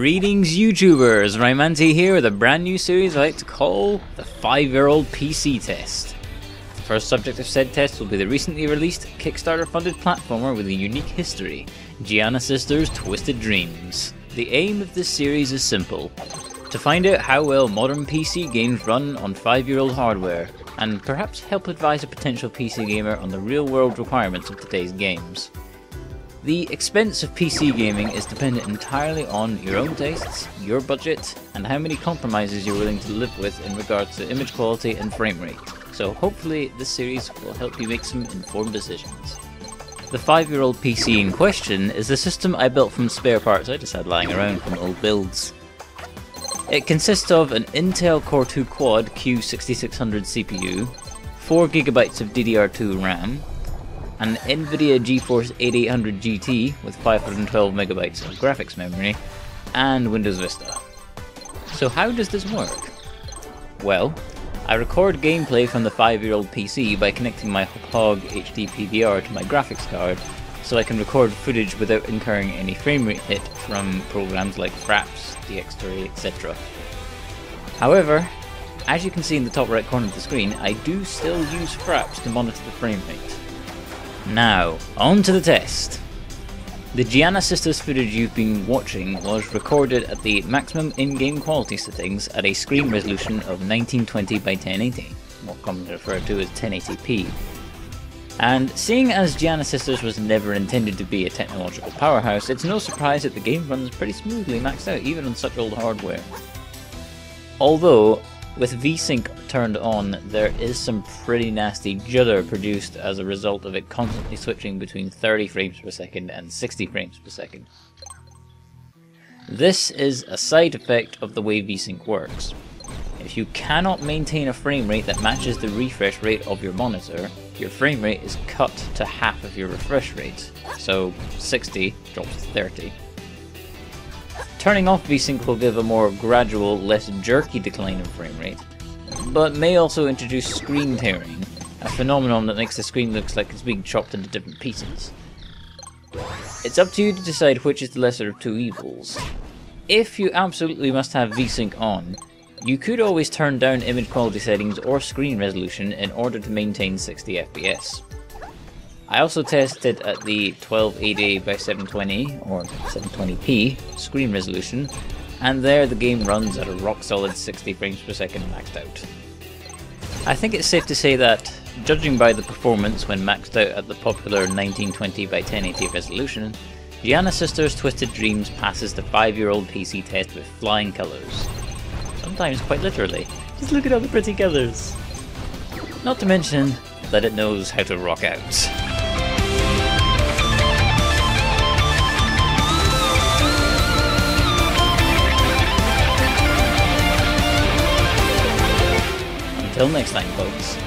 Greetings YouTubers, Rymante here with a brand new series I like to call the 5-year-old PC test. The first subject of said test will be the recently released Kickstarter funded platformer with a unique history, Giana Sisters Twisted Dreams. The aim of this series is simple: to find out how well modern PC games run on 5-year-old hardware, and perhaps help advise a potential PC gamer on the real world requirements of today's games. The expense of PC gaming is dependent entirely on your own tastes, your budget, and how many compromises you're willing to live with in regards to image quality and frame rate, so hopefully this series will help you make some informed decisions. The 5-year-old PC in question is the system I built from spare parts I just had lying around from old builds. It consists of an Intel Core 2 Quad Q6600 CPU, 4GB of DDR2 RAM, an NVIDIA GeForce 8800 GT with 512MB of graphics memory, and Windows Vista. So how does this work? Well, I record gameplay from the 5-year-old PC by connecting my HOG HD PVR to my graphics card, so I can record footage without incurring any frame rate hit from programs like Fraps, DxTory, etc. However, as you can see in the top right corner of the screen, I do still use Fraps to monitor the frame rate. Now, on to the test. The Giana Sisters footage you've been watching was recorded at the maximum in-game quality settings at a screen resolution of 1920 by 1080, more commonly referred to as 1080p. And seeing as Giana Sisters was never intended to be a technological powerhouse, it's no surprise that the game runs pretty smoothly maxed out even on such old hardware. Although, with VSync turned on, there is some pretty nasty judder produced as a result of it constantly switching between 30 frames per second and 60 frames per second. This is a side effect of the way VSync works. If you cannot maintain a frame rate that matches the refresh rate of your monitor, your frame rate is cut to half of your refresh rate, so 60 drops to 30. Turning off VSync will give a more gradual, less jerky decline in frame rate, but may also introduce screen tearing, a phenomenon that makes the screen look like it's being chopped into different pieces. It's up to you to decide which is the lesser of two evils. If you absolutely must have VSync on, you could always turn down image quality settings or screen resolution in order to maintain 60 FPS. I also tested at the 1280 by 720 or 720p screen resolution, and there the game runs at a rock solid 60 frames per second maxed out. I think it's safe to say that, judging by the performance when maxed out at the popular 1920 by 1080 resolution, Giana Sisters Twisted Dreams passes the 5-year-old PC test with flying colours. Sometimes quite literally. Just look at all the pretty colours! Not to mention that it knows how to rock out. Until next time, folks.